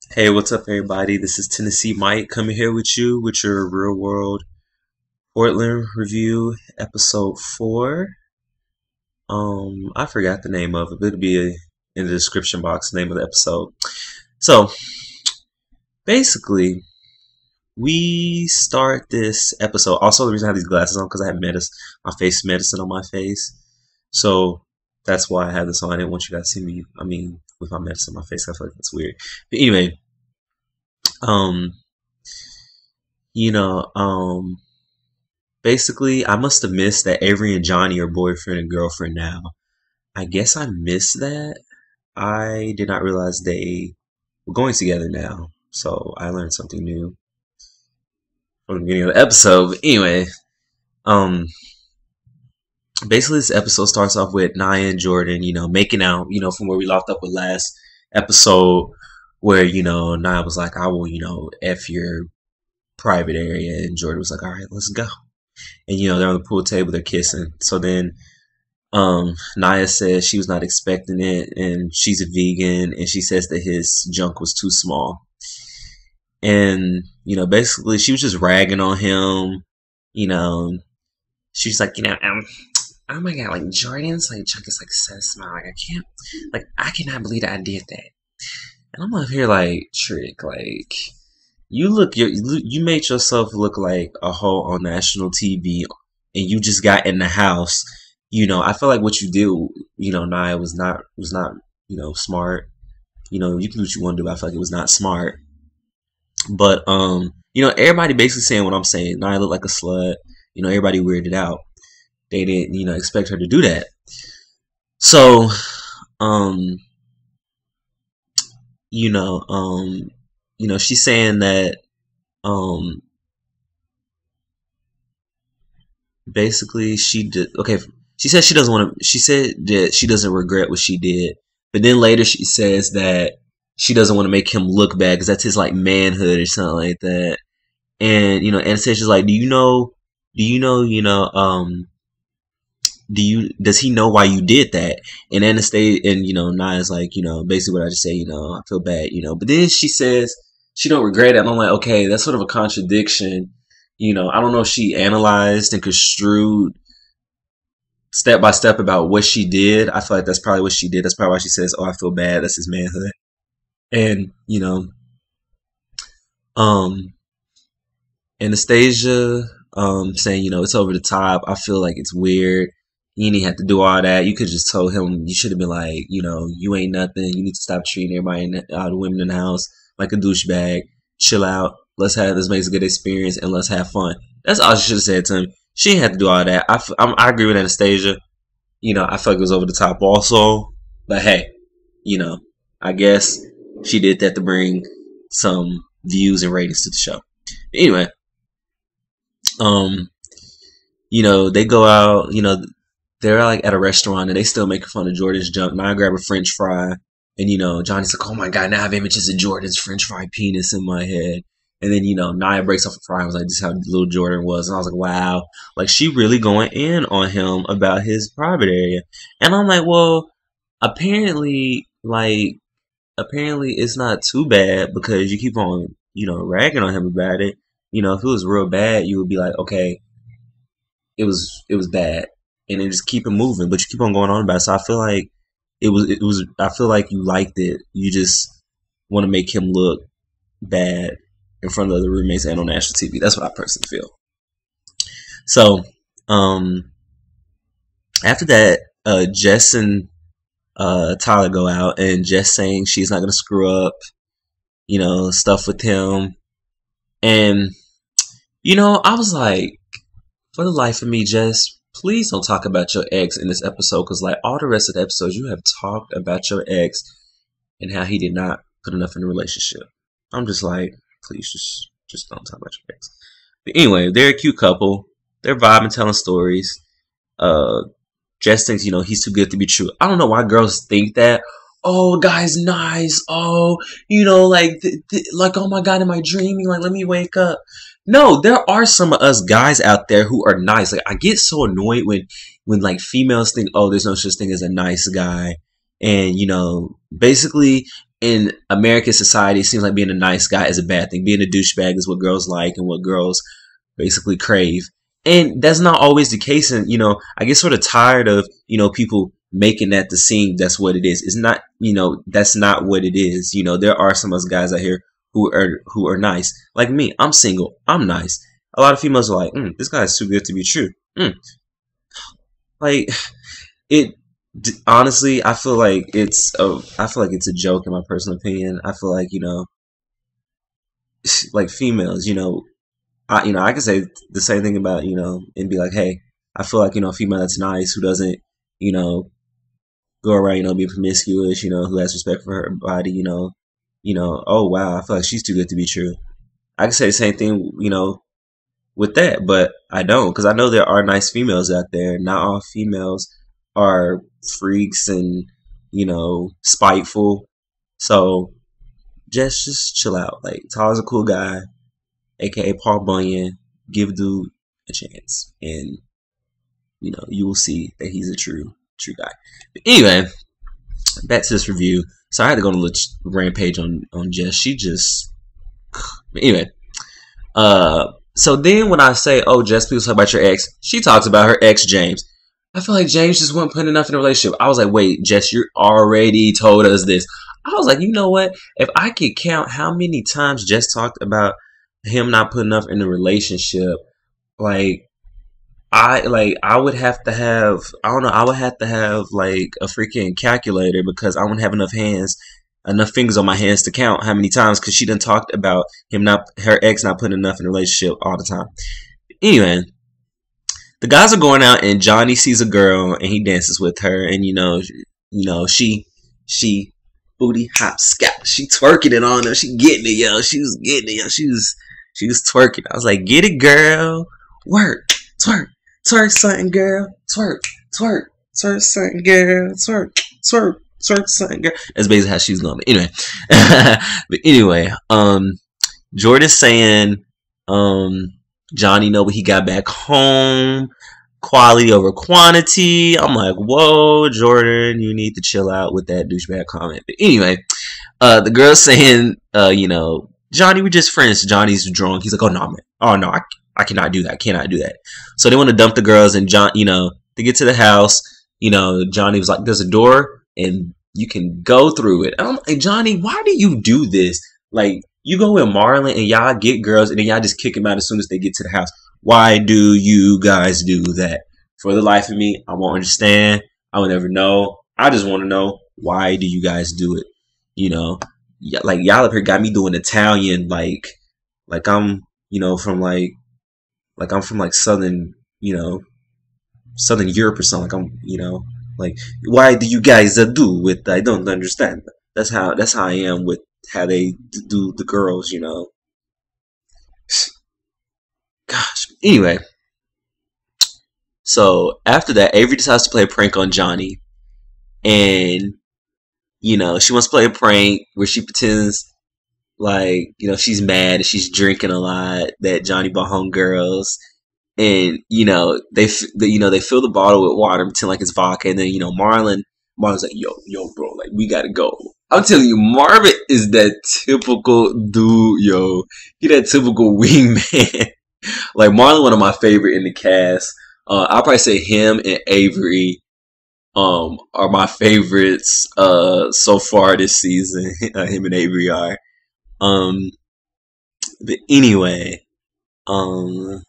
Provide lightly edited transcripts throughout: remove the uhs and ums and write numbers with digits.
Hey, what's up, everybody? This is Tennessee Mike coming here with you with your real world Portland review, episode 4. I forgot the name of it, but it'll be in the description box, name of the episode. So, basically, we start this episode. Also, the reason I have these glasses on because I have my face medicine on my face. So, that's why I have this on. I didn't want you guys to see me, with my medicine on my face. I feel like that's weird. But anyway, um, you know, um, basically, I must have missed that Avery and Johnny are boyfriend and girlfriend now. I guess I missed that. I did not realize they were going together now. So I learned something new from the beginning of the episode. But anyway, um, basically this episode starts off with Nia and Jordan, making out, from where we locked up with last episode, where, Nia was like, I will, F your private area. And Jordan was like, all right, let's go. And, they're on the pool table, they're kissing. So then Nia says she was not expecting it, and she's a vegan, and she says that his junk was too small. And, basically she was just ragging on him, you know. She's like, oh my god, like Jordan's like junk is like so small. Like I cannot believe that I did that. And I'm up here like, Trick, like you made yourself look like a hoe on national TV, and you just got in the house. I feel like what you did, Nia was not, smart. You can do what you want to do, but I feel like it was not smart. But everybody basically saying what I'm saying. Nia looked like a slut. Everybody weirded out. They didn't, expect her to do that. So, um, you know, um, she's saying that, um, basically she did. Okay, she said she doesn't want to. She said that she doesn't regret what she did, but then later she says that she doesn't want to make him look bad because that's his like manhood or something like that. And Anastasia's like, do you know, does he know why you did that? And Anastasia and Nia's like, basically what I just say, I feel bad, but then she says she don't regret it. And I'm like, okay, that's sort of a contradiction. I don't know if she analyzed and construed step by step about what she did. I feel like that's probably what she did. That's probably why she says, "Oh, I feel bad." That's his manhood. And um, Anastasia, saying, it's over the top. I feel like it's weird. You didn't have to do all that. You could just told him. You should have been like, you ain't nothing. You need to stop treating everybody, all the women in the house, like a douchebag. Chill out. Let's make a good experience and let's have fun. That's all she should have said to him. She didn't have to do all that. I agree with Anastasia. I feel like it was over the top also. But hey, you know, I guess she did that to bring some views and ratings to the show. Anyway, um, they go out, they're like at a restaurant and they still making fun of Jordan's junk. Now I grab a French fry and Johnny's like, oh my god, now I have images of Jordan's French fry penis in my head. And then, Nia breaks off a fry and was like, this is how little Jordan was. And I was like, wow, like she really going in on him about his private area. And I'm like, well, apparently, apparently it's not too bad because you keep on, ragging on him about it. If it was real bad, you would be like, okay, it was bad. And then just keep it moving. But you keep on going on about it. So I feel like I feel like you liked it. You just want to make him look bad in front of the roommates and on national TV. That's what I personally feel. So, after that, Jess and Tyler go out, and Jess saying she's not gonna screw up, stuff with him. And I was like, for the life of me, Jess, please don't talk about your ex in this episode, because like all the rest of the episodes, you have talked about your ex and how he did not put enough in the relationship. I'm just like, please just don't talk about your ex. But anyway, they're a cute couple. They're vibing, telling stories. Uh, Jess thinks, he's too good to be true. I don't know why girls think that. Oh, guy's nice. Oh, like, oh my god, am I dreaming? Like, let me wake up. No, there are some of us guys out there who are nice. Like, I get so annoyed when like females think, oh, there's no such thing as a nice guy, and basically in American society, it seems like being a nice guy is a bad thing. Being a douchebag is what girls like and what girls basically crave. And that's not always the case. And, I get sort of tired of, people making that the scene. That's what it is. It's not, that's not what it is. There are some of us guys out here who are nice. Like me, I'm single. I'm nice. A lot of females are like, this guy's too good to be true. Like, it, honestly, I feel like it's a joke in my personal opinion. I feel like, like females, I can say the same thing about, and be like, hey, I feel like, a female that's nice, who doesn't, go around, being promiscuous, who has respect for her body, oh wow, I feel like she's too good to be true. I can say the same thing, with that, but I don't, because I know there are nice females out there. Not all females are freaks and, spiteful. So just chill out. Like, Tyler's a cool guy, aka Paul Bunyan. Give dude a chance, and you will see that he's a true guy. But anyway, back to this review. So I had to go on a rampage on Jess. She just, but anyway. So then when I say, oh, Jess, please talk about your ex, she talks about her ex, James. I feel like James just wasn't putting enough in the relationship. I was like, wait, Jess, you already told us this. I was like, you know what? If I could count how many times Jess talked about him not putting enough in the relationship, I would have to have, I don't know, I would have to have like a freaking calculator, because I wouldn't have enough fingers on my hands to count how many times, because she done talked about her ex not putting enough in the relationship all the time. Anyway, the guys are going out, and Johnny sees a girl and he dances with her, and she booty hop scout, she twerking it on her, she getting it, yo, she was getting it, yo, she was twerking. I was like, get it, girl, work, twerk something, girl, twerk something, girl, twerk something, girl. That's basically how she's going. But anyway, Jordan's saying, Johnny know when he got back home, quality over quantity. I'm like, whoa, Jordan, you need to chill out with that douchebag comment. But anyway, the girl's saying, Johnny, we're just friends. Johnny's drunk. He's like, oh no, man. Oh no, I cannot do that. Cannot do that. So they want to dump the girls, and John, they get to the house. Johnny was like, there's a door and you can go through it. I'm like, Johnny, why do you do this? Like, you go with Marlon and y'all get girls, and then y'all just kick them out as soon as they get to the house. Why do you guys do that? For the life of me, I won't understand. I will never know. I just want to know, why do you guys do it? Like, y'all up here got me doing Italian, like I'm, from like I'm from like Southern Europe or something. Like I'm, like, why do you guys do it? I don't understand. That's how I am with how they do the girls, Gosh. Anyway, so after that, Avery decides to play a prank on Johnny, and she wants to play a prank where she pretends like, she's mad and she's drinking a lot, that Johnny bought home girls. And, they fill the bottle with water, pretend like it's vodka. And then, Marlon's like, yo, bro, like, we gotta go. I'm telling you, Marvin is that typical dude, yo. He that typical wingman. Like, Marlon, one of my favorite in the cast. I'll probably say him and Avery are my favorites so far this season. Him and Avery are. But anyway, I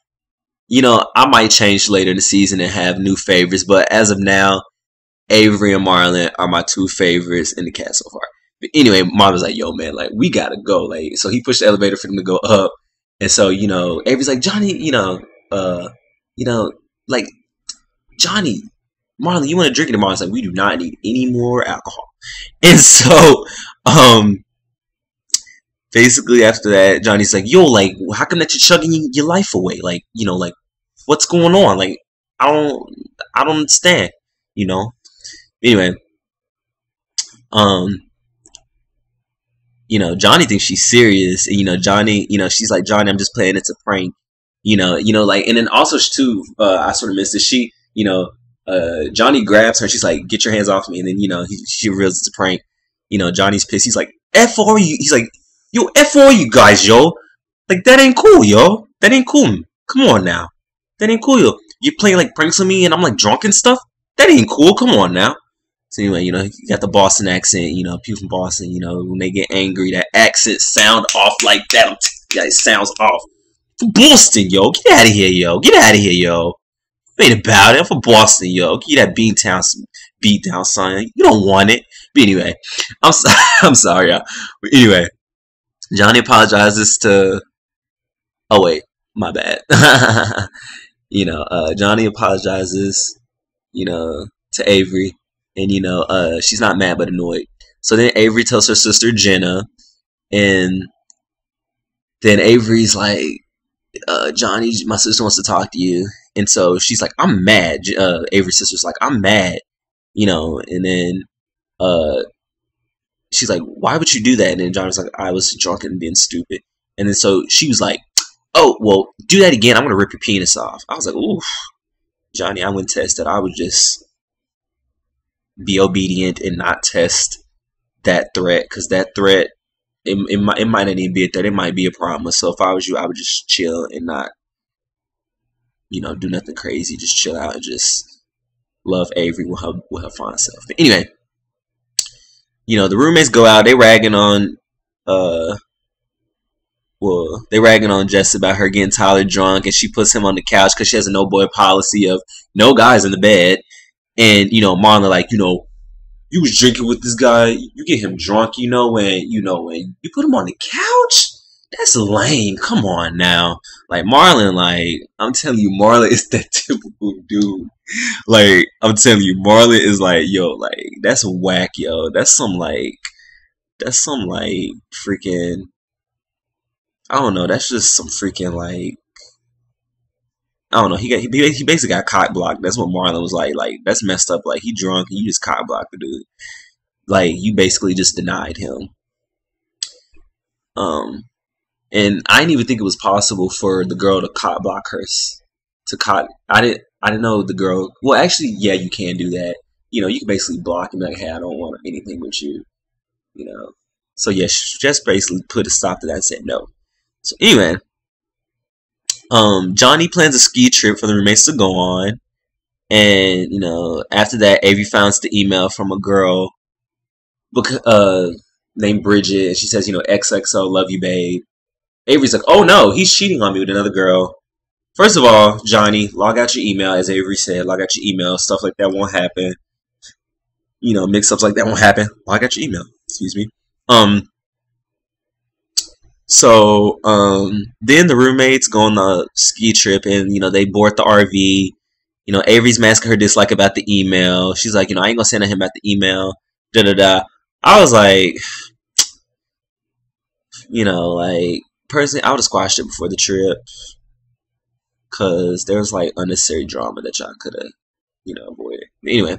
might change later in the season and have new favorites, but as of now, Avery and Marlon are my two favorites in the cast so far. But anyway, Marlon's like, yo, man, like, we gotta go. Like, so he pushed the elevator for them to go up. And so, Avery's like, Johnny, like, Johnny, Marlon, you want to drink it? And Marlon's like, we do not need any more alcohol. And so, basically after that, Johnny's like, yo, like, how come that you're chugging your life away? Like, like, what's going on? Like, I don't understand, Anyway, Johnny thinks she's serious, and Johnny, she's like, Johnny, I'm just playing, it's a prank, like, and then also too, I sort of missed this. She, Johnny grabs her, she's like, get your hands off me, and then she realizes it's a prank. Johnny's pissed. He's like, F all you. He's like, yo, F all you guys, yo. Like, that ain't cool, yo. That ain't cool. Come on now. That ain't cool, yo. You playing like pranks on me and I'm like drunk and stuff? That ain't cool. Come on now. So anyway, you know, you got the Boston accent, you know, people from Boston, you know, when they get angry, that accent sound off like that. It sounds off. From Boston, yo. Get out of here, yo. Get out of here, yo. Ain't about it. I'm from Boston, yo. Give you that beat down, son. You don't want it. But anyway, I'm sorry, y'all. But anyway, Johnny apologizes to. Oh wait, my bad. You know, Johnny apologizes, you know, to Avery, and you know, she's not mad but annoyed. So then Avery tells her sister Jenna, and then Avery's like, Johnny, my sister wants to talk to you. And so she's like, I'm mad. Avery's sister's like, I'm mad, you know. And then she's like, why would you do that? And then Johnny's like, I was drunk and being stupid. And then so she was like, oh, well, do that again. I'm going to rip your penis off. I was like, oof, Johnny, I wouldn't test that. I would just be obedient and not test that threat, because that threat, it might not even be a threat. It might be a promise. So if I was you, I would just chill and not, you know, do nothing crazy. Just chill out and just love Avery with her fine self. But anyway, you know, the roommates go out. They ragging on Jess about her getting Tyler drunk, and she puts him on the couch because she has a no boy policy of no guys in the bed. And you know, Marlon like, you know, you was drinking with this guy, you get him drunk, you know, when you put him on the couch. That's lame. Come on now. Like, Marlon, like, I'm telling you, Marlon is that typical dude. Like, I'm telling you, Marlon is like, yo, like, that's whack, yo. That's some freaking, I don't know, that's just some freaking, like, I don't know, he basically got cock blocked. That's what Marlon was like, that's messed up. Like, he drunk and you just cock blocked the dude. Like, you basically just denied him. And I didn't even think it was possible for the girl to cock block her. I didn't know the girl. Well, actually, yeah, you can do that. You know, you can basically block and be like, hey, I don't want anything with you. You know. So yeah, she just basically put a stop to that and said no. So anyway, Johnny plans a ski trip for the roommates to go on, and you know, after that, Avery finds the email from a girl, named Bridget, and she says, you know, XXO, love you, babe. Avery's like, oh no, he's cheating on me with another girl. First of all, Johnny, log out your email, as Avery said, log out your email. Stuff like that won't happen. You know, mix-ups like that won't happen. Log out your email. Excuse me. Then the roommates go on the ski trip, and you know, they board the RV. You know, Avery's masking her dislike about the email. She's like, you know, I ain't gonna send him about the email. Da da da. I was like, you know, like, personally, I would have squashed it before the trip, because there was like unnecessary drama that y'all could have, you know, avoided. But anyway,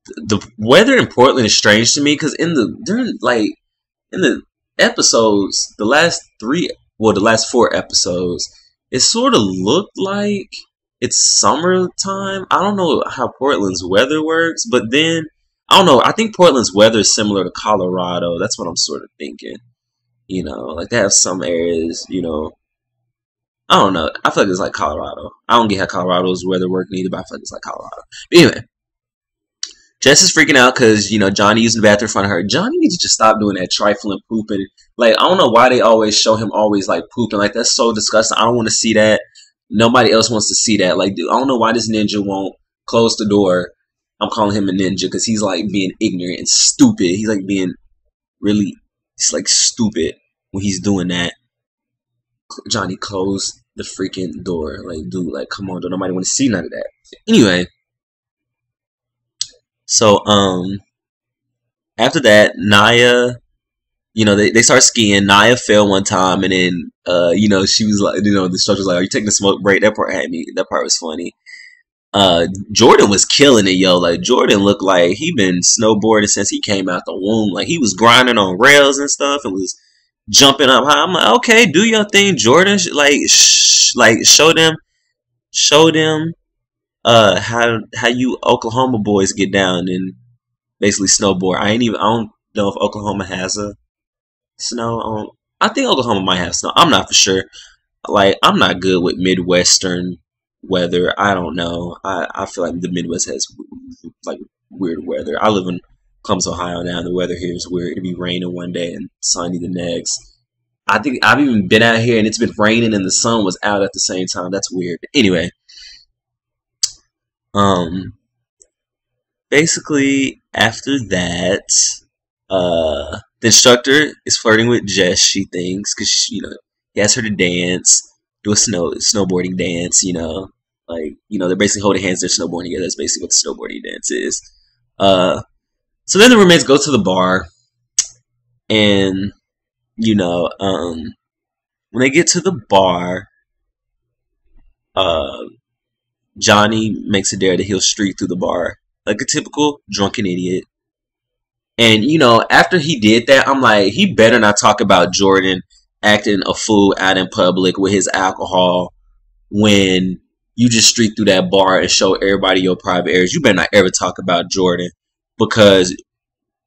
the weather in Portland is strange to me, because in the episodes, the last 4 episodes, it sort of looked like it's summertime. I don't know how Portland's weather works, but then I don't know. I think Portland's weather is similar to Colorado. That's what I'm sort of thinking. You know, like they have some areas, you know, I don't know. I feel like it's like Colorado. I don't get how Colorado's weather works either, but I feel like it's like Colorado. But anyway, Jess is freaking out because, you know, Johnny using the bathroom in front of her. Johnny needs to just stop doing that trifling pooping. Like, I don't know why they always show him always, like, pooping. Like, that's so disgusting. I don't want to see that. Nobody else wants to see that. Like, dude, I don't know why this ninja won't close the door. I'm calling him a ninja because he's, like, being ignorant and stupid. He's, like, being really, he's, like, stupid when he's doing that. Johnny, close the freaking door. Like, dude, like, come on, don't nobody want to see none of that. Anyway. So, after that, Naya, you know, they start skiing. Naya fell one time, and then, you know, she was like, you know, the instructor was like, are you taking a smoke break? That part had me. That part was funny. Jordan was killing it, yo. Like, Jordan looked like he been snowboarding since he came out the womb. Like, he was grinding on rails and stuff and was jumping up high. I'm like, okay, do your thing, Jordan. Like, show them how you Oklahoma boys get down and basically snowboard. I don't know if Oklahoma has a snow on. I think Oklahoma might have snow. I'm not for sure. Like, I'm not good with Midwestern weather. I don't know. I feel like the Midwest has like weird weather. I live in Columbus, Ohio now. And the weather here is weird. It'd be raining one day and sunny the next. I think I've even been out here and it's been raining and the sun was out at the same time. That's weird. Anyway, um, basically after that, the instructor is flirting with Jess. She thinks because he asks her to dance, do a snowboarding dance. They're basically holding hands. They're snowboarding together. That's basically what the snowboarding dance is. So then the roommates go to the bar, and when they get to the bar, uh, Johnny makes a dare that he'll streak through the bar like a typical drunken idiot. And after he did that, I'm like, he better not talk about Jordan acting a fool out in public with his alcohol when you just streak through that bar and show everybody your private areas. You better not ever talk about Jordan, because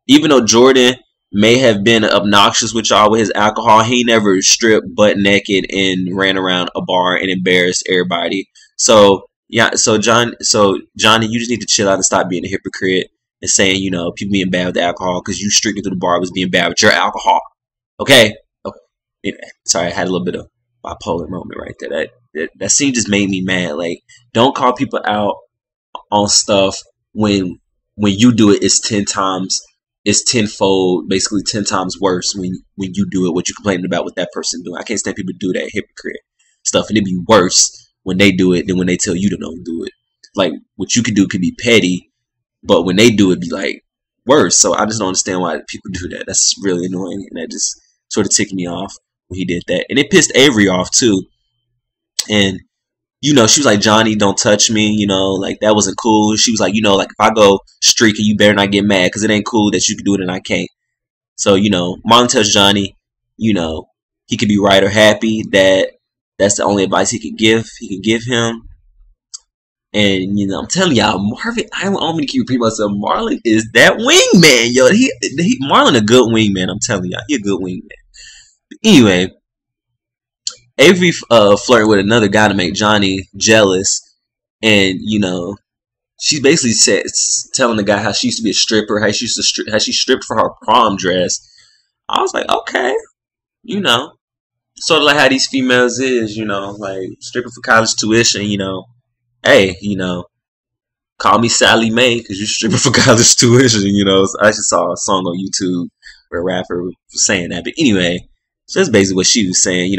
even though Jordan may have been obnoxious with y'all with his alcohol, he never stripped butt naked and ran around a bar and embarrassed everybody. So yeah, so Johnny, you just need to chill out and stop being a hypocrite and saying, people being bad with alcohol because you streaking through the bar was being bad with your alcohol. Okay? Okay. Anyway, sorry, I had a little bit of bipolar moment right there. That scene just made me mad. Like, don't call people out on stuff when you do it. It's tenfold, basically 10 times worse when you do it. What you complaining about what that person doing? I can't stand people do that hypocrite stuff, and it'd be worse when they do it than when they tell you to don't do it. Like, what you can do could be petty, but when they do it, be like worse. So I just don't understand why people do that. That's really annoying, and that just sort of ticked me off when he did that, and it pissed Avery off too. And she was like, Johnny, don't touch me. Like, that wasn't cool. She was like, like, if I go streaking, you better not get mad because it ain't cool that you can do it and I can't. So Marlon tells Johnny, he could be right or happy that that's the only advice he could give him. And I'm telling y'all, Marvin, I don't want me to keep repeating myself. Marlon is that wingman, yo. Marlon a good wingman. I'm telling y'all, he a good wingman. Anyway, Avery flirted with another guy to make Johnny jealous, and she basically telling the guy how she used to be a stripper, how she stripped for her prom dress. I was like, okay, sort of like how these females is, like stripping for college tuition, hey, call me Sally Mae because you're stripping for college tuition. I actually saw a song on YouTube where a rapper was saying that. But anyway, so that's basically what she was saying.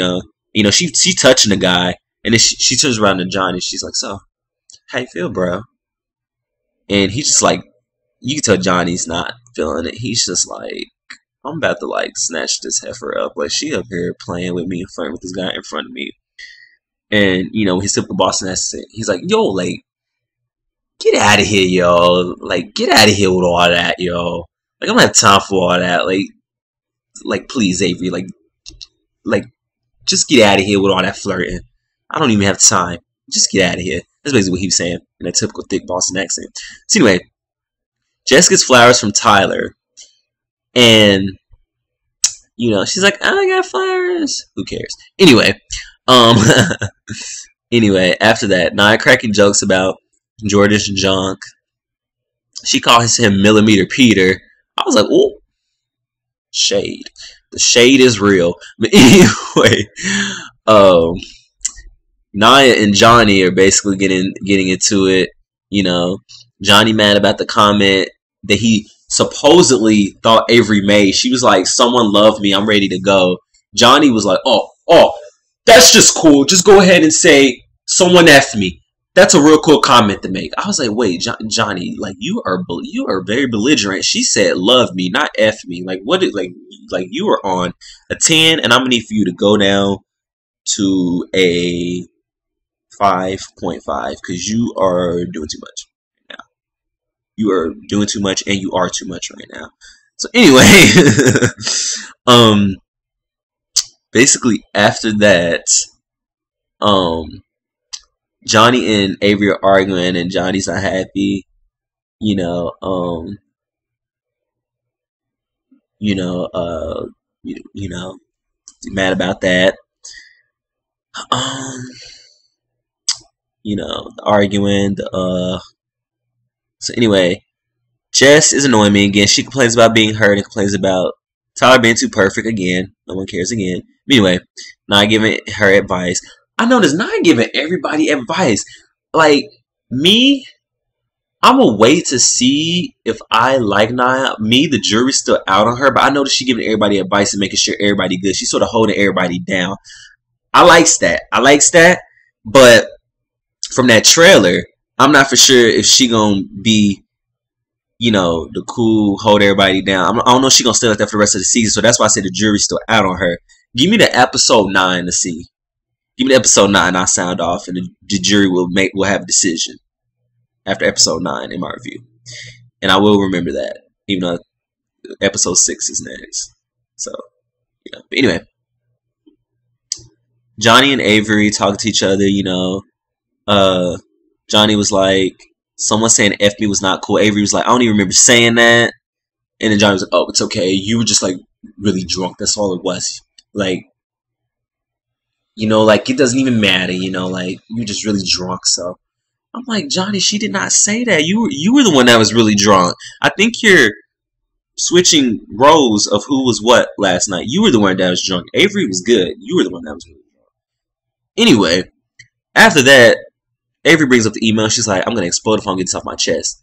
She touching the guy, and then she turns around to Johnny. She's like, "So, how you feel, bro?" And he's just like, you can tell Johnny's not feeling it. He's just like, I'm about to like snatch this heifer up. Like, she up here playing with me and flirting with this guy in front of me. And, his typical Boston accent, he's like, yo, like, get out of here, yo. Like, get out of here with all that, yo. Like, I don't have time for all that. Like, please, Avery, like, just get out of here with all that flirting. I don't even have time. Just get out of here. That's basically what he was saying in a typical thick Boston accent. So anyway, Jess gets flowers from Tyler. And, she's like, I got flowers. Who cares? Anyway, anyway, after that, Nia cracking jokes about Jordan's junk. She calls him Millimeter Peter. I was like, oh, shade. The shade is real. But anyway, Nia and Johnny are basically getting into it. Johnny mad about the comment that he supposedly thought Avery made. She was like, someone loved me, I'm ready to go. Johnny was like, oh, that's just cool. Just go ahead and say, someone F me. That's a real cool comment to make. I was like, wait, Johnny, like, you are very belligerent. She said, love me, not F me. Like, what is, like you are on a 10, and I'm going to need for you to go down to a 5.5 because you are doing too much right now. You are doing too much, and you are too much right now. So anyway, basically after that, Johnny and Avery are arguing, and Johnny's not happy. you know, mad about that. Um, arguing. So anyway, Jess is annoying me again. She complains about being hurt and complains about Tyler being too perfect again. No one cares again. But anyway, not giving her advice. I noticed not giving everybody advice. Like me, I'm gonna wait to see if I like Nia. Me, the jury's still out on her, but I noticed she giving everybody advice and making sure everybody good. She's sort of holding everybody down. I likes that. I likes that. But from that trailer, I'm not for sure if she gonna be, the cool, hold everybody down. I don't know if she gonna stay like that for the rest of the season. So that's why I say the jury's still out on her. Give me the episode 9 to see. Give me the episode 9. I'll sound off, and the jury will have a decision after episode 9 in my review, and I will remember that, even though episode 6 is next. So, But anyway, Johnny and Avery talking to each other. Johnny was like, someone saying F me was not cool. Avery was like, I don't even remember saying that. And then Johnny was like, oh, it's okay. You were just like really drunk. That's all it was. Like, like it doesn't even matter. Like you're just really drunk. So I'm like, Johnny, she did not say that. You were the one that was really drunk. I think you're switching roles of who was what last night. You were the one that was drunk. Avery was good. You were the one that was really drunk. Anyway, after that, Avery brings up the email. She's like, I'm going to explode if I don't get this off my chest.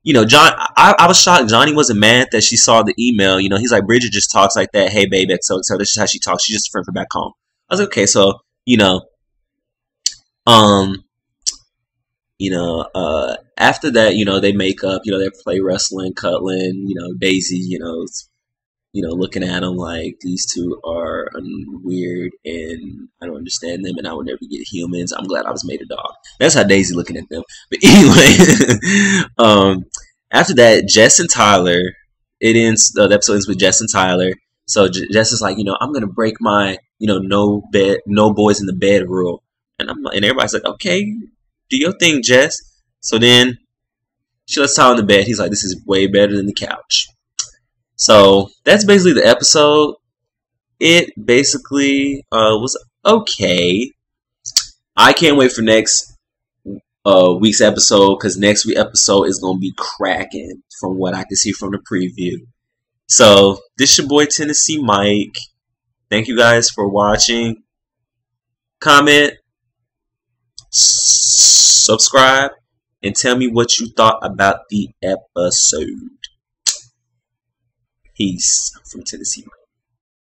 John, I was shocked. Johnny wasn't mad that she saw the email. He's like, Bridget just talks like that. Hey, babe, XOXO. This is how she talks. She's just a friend from back home. I was like, okay, so, after that, they make up, they play wrestling, cuddling, Daisy, looking at them like these two are weird and I don't understand them and I will never get humans. I'm glad I was made a dog. That's how Daisy looking at them. But anyway, after that, Jess and Tyler, the episode ends with Jess and Tyler. So Jess is like, I'm going to break my, no boys in the bed rule. And everybody's like, okay, do your thing, Jess. So then she lets Tyler in the bed. He's like, this is way better than the couch. So that's basically the episode. It basically was okay. I can't wait for next week's episode because next week's episode is going to be cracking from what I can see from the preview. So this is your boy Tennessee Mike. Thank you guys for watching. Comment, subscribe, and tell me what you thought about the episode. Peace from Tennessee Mike.